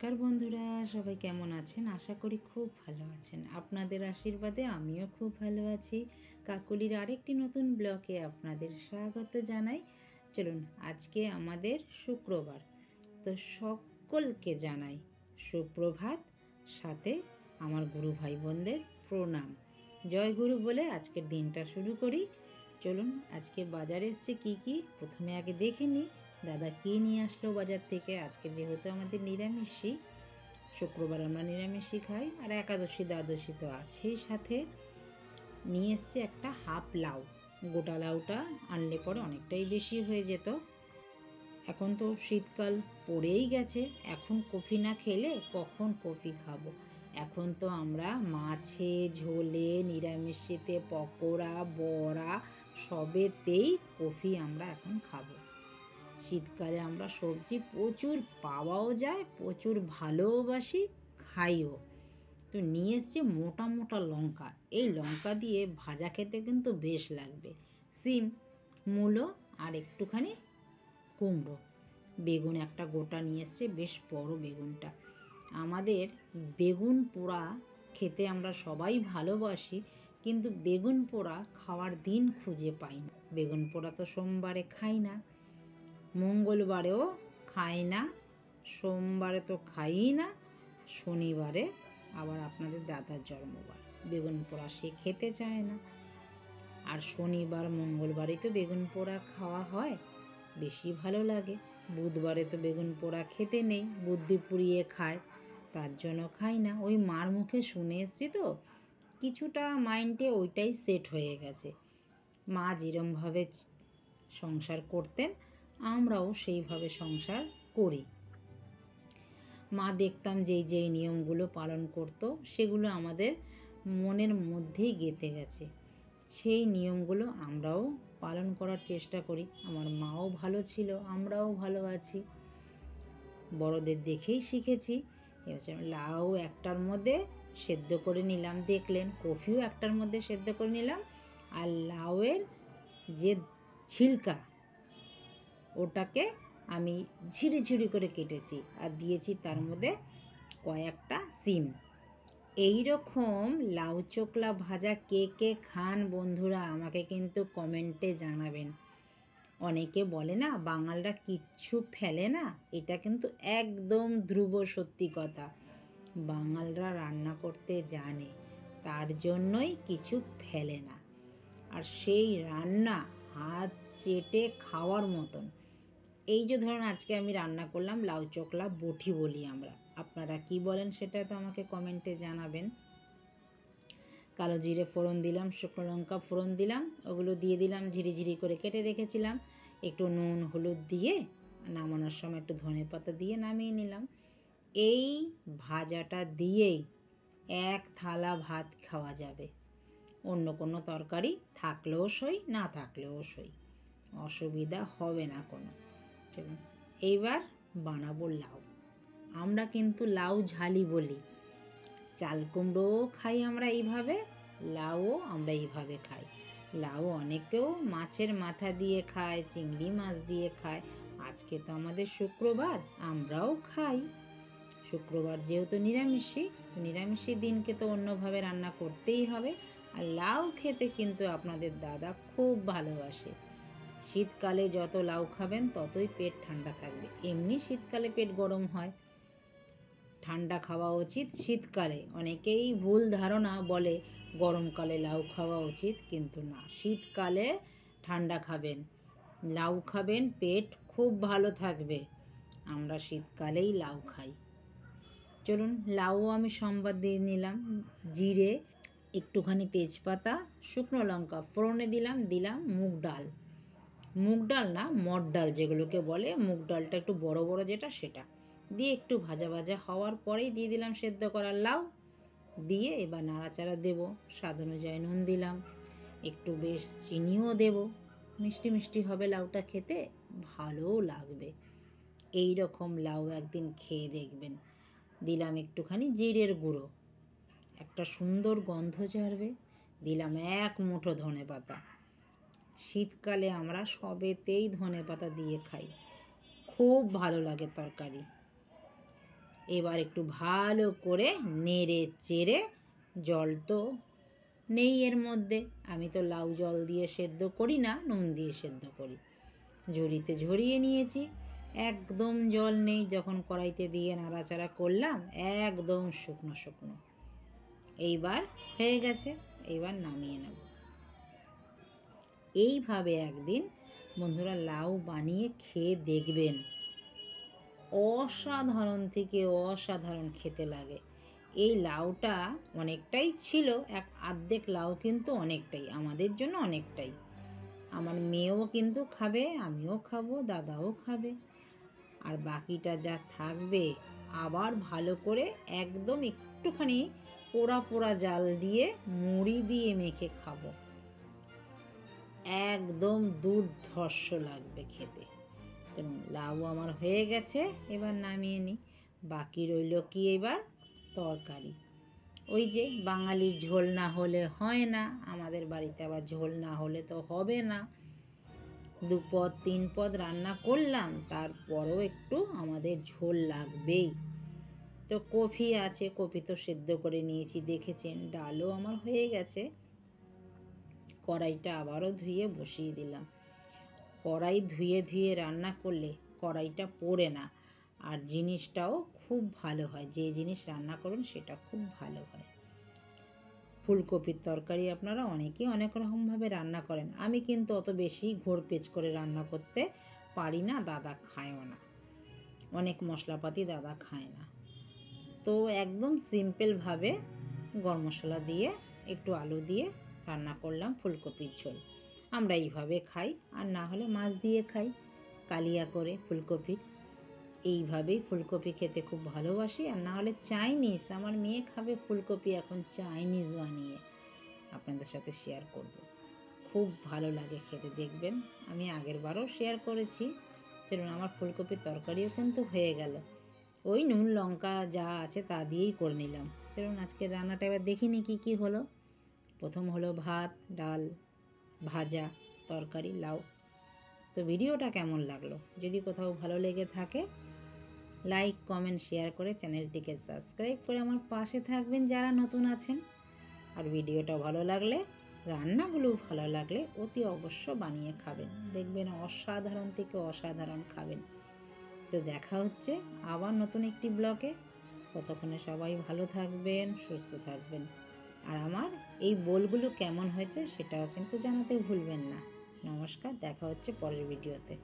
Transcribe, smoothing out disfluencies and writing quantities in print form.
নমস্কার বন্ধুরা, সবাই কেমন আছেন? আশা করি খুব ভালো আছেন। আপনাদের আশীর্বাদে আমিও খুব ভালো আছি। কাকুলির আরেকটি নতুন ব্লগে আপনাদের স্বাগত জানাই। চলুন, আজকে আমাদের শুক্রবার, তো সকলকে জানাই সুপ্রভাত, সাথে আমার গুরু ভাই বোনদের প্রণাম। জয় গুরু বলে আজকের দিনটা শুরু করি। চলুন, আজকে বাজারে এসছে কি প্রথমে আগে দেখে নিই দাদা কী নিয়ে আসলো বাজার থেকে। আজকে যেহেতু আমাদের নিরামিষই, শুক্রবার আমরা নিরামিষই খাই, আর একাদশী দ্বাদশী তো আছেই সাথে। নিয়ে এসছে একটা হাফ লাউ। গোটা লাউটা আনলে পরে অনেকটাই বেশি হয়ে যেত। এখন তো শীতকাল পড়েই গেছে, এখন কফি না খেলে কখন কফি খাবো। এখন তো আমরা মাছে ঝোলে, নিরামিষেতে পকোড়া বড়া সবেতেই কফি আমরা এখন খাবো। শীতকালে আমরা সবজি প্রচুর পাওয়াও যায়, প্রচুর ভালোবাসি, খাইও। তো নিয়ে এসছি মোটা মোটা লঙ্কা। এই লঙ্কা দিয়ে ভাজা খেতে কিন্তু বেশ লাগবে। সিম, মূলো আর একটুখানি কুমড়ো। বেগুন একটা গোটা নিয়ে এসছে, বেশ বড় বেগুনটা। আমাদের বেগুন পোড়া খেতে আমরা সবাই ভালোবাসি, কিন্তু বেগুন পোড়া খাওয়ার দিন খুঁজে পাই না। বেগুন পোড়া তো সোমবারে খাই না, মঙ্গলবারেও খাই না, সোমবারে তো খাই না, শনিবারে আবার আপনাদের দাদার জন্মবার, বেগুন পোড়া সে খেতে চায় না। আর শনিবার মঙ্গলবারে তো বেগুন পোড়া খাওয়া হয়, বেশি ভালো লাগে। বুধবারে তো বেগুন পোড়া খেতে নেই, বুদ্ধি পুড়িয়ে খায়, তার জন্য খাই না। ওই মার মুখে শুনে এসছি তো কিছুটা মাইন্ডে ওইটাই সেট হয়ে গেছে। মা যেরমভাবে সংসার করতেন আমরাও সেইভাবে সংসার করি। মা দেখতাম যেই নিয়মগুলো পালন করতো সেগুলো আমাদের মনের মধ্যেই গেঁথে গেছে। সেই নিয়মগুলো আমরাও পালন করার চেষ্টা করি। আমার মাও ভালো ছিল, আমরাও ভালো আছি, বড়দের দেখেই শিখেছি। এবার লাউ একটার মধ্যে সেদ্ধ করে নিলাম, দেখলেন, কফিও একটার মধ্যে সেদ্ধ করে নিলাম। আর লাউয়ের যে ছিলকা, ওটাকে আমি ঝিরি করে কেটেছি আর দিয়েছি তার মধ্যে কয়েকটা সিম। এই রকম লাউ চোকলা ভাজা কে কে খান বন্ধুরা, আমাকে কিন্তু কমেন্টে জানাবেন। অনেকে বলে না বাঙালরা কিচ্ছু ফেলে না, এটা কিন্তু একদম ধ্রুব সত্যি কথা। বাঙালরা রান্না করতে জানে, তার জন্যই কিছু ফেলে না। আর সেই রান্না হাত চেটে খাওয়ার মতন। এই যে ধরুন আজকে আমি রান্না করলাম লাউ চোকলা বটি বলি আমরা, আপনারা কি বলেন সেটা তো আমাকে কমেন্টে জানাবেন। কালো জিরে ফোড়ন দিলাম, শুকনো লঙ্কা ফোড়ন দিলাম, ওগুলো দিয়ে দিলাম, ঝিরি করে কেটে রেখেছিলাম। একটু নুন হলুদ দিয়ে নামানোর সময় একটু ধনে পাতা দিয়ে নামিয়ে নিলাম। এই ভাজাটা দিয়েই এক থালা ভাত খাওয়া যাবে। অন্য কোনো তরকারি থাকলেও সই, না থাকলেও সই, অসুবিধা হবে না কোনো। চলুন এইবার বানাবো লাউ। আমরা কিন্তু লাউ ঝালি বলি। চাল কুমড়োও খাই আমরা এইভাবে, লাউও আমরা এইভাবে খাই। লাউ অনেকেও মাছের মাথা দিয়ে খায়, চিংড়ি মাছ দিয়ে খায়। আজকে তো আমাদের শুক্রবার, আমরাও খাই। শুক্রবার যেহেতু নিরামিষী দিনকে তো অন্যভাবে রান্না করতেই হবে। আর লাউ খেতে কিন্তু আপনাদের দাদা খুব ভালোবাসে। শীতকালে যত লাউ খাবেন ততই পেট ঠান্ডা থাকবে। এমনি শীতকালে পেট গরম হয়, ঠান্ডা খাওয়া উচিত শীতকালে। অনেকেই ভুল ধারণা বলে গরমকালে লাউ খাওয়া উচিত, কিন্তু না, শীতকালে ঠান্ডা খাবেন, লাউ খাবেন, পেট খুব ভালো থাকবে। আমরা শীতকালেই লাউ খাই। চলুন, লাউও আমি সম্বাদ দিয়ে নিলাম। জিরে, একটুখানি তেজপাতা, শুকনো লঙ্কা ফোড়নে দিলাম মুগ ডাল না, মট ডাল যেগুলোকে বলে, মুগ ডালটা একটু বড় বড় যেটা, সেটা দিয়ে একটু ভাজা হওয়ার পরেই দিয়ে দিলাম সেদ্ধ করা লাউ। দিয়ে এবার নাড়াচাড়া দেব। স্বাদ অনুযায়ী নুন দিলাম, একটু বেশ চিনিও দেব। মিষ্টি হবে লাউটা, খেতে ভালোও লাগবে। এই রকম লাউ একদিন খেয়ে দেখবেন। দিলাম একটুখানি জিরের গুঁড়ো, একটা সুন্দর গন্ধ ছাড়বে। দিলাম এক মুঠো ধনে পাতা। শীতকালে আমরা সবেতেই ধনে পাতা দিয়ে খাই, খুব ভালো লাগে তরকারি। এবার একটু ভালো করে নেড়ে চেড়ে, জল তো নেই এর মধ্যে, আমি তো লাউ জল দিয়ে সেদ্ধ করি না, নুন দিয়ে সেদ্ধ করি। ঝুড়িতে ঝরিয়ে নিয়েছি, একদম জল নেই। যখন কড়াইতে দিয়ে নাড়াচাড়া করলাম, একদম শুকনো শুকনো। এইবার হয়ে গেছে, এইবার নামিয়ে নেব। এইভাবে একদিন বন্ধুরা লাউ বানিয়ে খেয়ে দেখবেন, অসাধারণ থেকে অসাধারণ খেতে লাগে। এই লাউটা অনেকটাই ছিল, এক আর্ধেক লাউ কিন্তু অনেকটাই, আমাদের জন্য অনেকটাই। আমার মেয়েও কিন্তু খাবে, আমিও খাবো, দাদাও খাবে। আর বাকিটা যা থাকবে আবার ভালো করে একদম একটুখানি পোড়া পোড়া জাল দিয়ে মুড়ি দিয়ে মেখে খাবো, একদম দুর্ধর্ষ লাগবে খেতে। লাউ আমার হয়ে গেছে, এবার নামিয়ে নিই। বাকি রইল কি এবার তরকারি। ওই যে বাঙালির ঝোল না হলে হয় না, আমাদের বাড়িতে আবার ঝোল না হলে তো হবে না। 2 পদ 3 পদ রান্না করলাম, তারপরেও একটু আমাদের ঝোল লাগবেই। তো কফি আছে, কফি তো সেদ্ধ করে নিয়েছি দেখেছেন। ডালও আমার হয়ে গেছে। কড়াইটা আবারও ধুয়ে বসিয়ে দিলাম। কড়াই ধুয়ে ধুয়ে রান্না করলে কড়াইটা পোড়ে না, আর জিনিসটাও খুব ভালো হয়। যে জিনিস রান্না করুন সেটা খুব ভালো হয়। ফুলকপির তরকারি আপনারা অনেকেই অনেক রকমভাবে রান্না করেন, আমি কিন্তু অত বেশি ঘোরপেচ করে রান্না করতে পারি না, দাদা খায়ও না, অনেক মশলাপাতি দাদা খায় না। তো একদম সিম্পলভাবে গরম মশলা দিয়ে একটু আলু দিয়ে রান্না করলাম ফুলকপির ঝোল। আমরা এইভাবে খাই, আর না হলে মাছ দিয়ে খাই কালিয়া করে ফুলকপির। এইভাবেই ফুলকপি খেতে খুব ভালোবাসি। আর না হলে চাইনিজ, আমার মেয়ে খাবে ফুলকপি এখন চাইনিজ বানিয়ে, আপনাদের সাথে শেয়ার করব। খুব ভালো লাগে খেতে, দেখবেন আমি আগের বারও শেয়ার করেছি। চলুন, আমার ফুলকপির তরকারিও কিন্তু হয়ে গেল। ওই নুন লঙ্কা যা আছে তা দিয়েই করে নিলাম। চলুন আজকের রান্নাটা এবার দেখিনি কী কী হলো। প্রথম হলো ভাত, ডাল, ভাজা, তরকারি, লাউ। তো ভিডিওটা কেমন লাগলো? যদি কোথাও ভালো লেগে থাকে, লাইক কমেন্ট শেয়ার করে চ্যানেলটিকে সাবস্ক্রাইব করে আমার পাশে থাকবেন যারা নতুন আছেন। আর ভিডিওটা ভালো লাগলে, রান্নাগুলো ভালো লাগলে অতি অবশ্য বানিয়ে খাবেন, দেখবেন অসাধারণ থেকে অসাধারণ খাবেন। তো দেখা হচ্ছে আবার নতুন একটি ব্লগে। ততক্ষণে সবাই ভালো থাকবেন, সুস্থ থাকবেন। আর আমার এই বোলগুলো কেমন হয়েছে সেটাও কিন্তু জানাতে ভুলবেন না। নমস্কার, দেখা হচ্ছে পরের ভিডিওতে।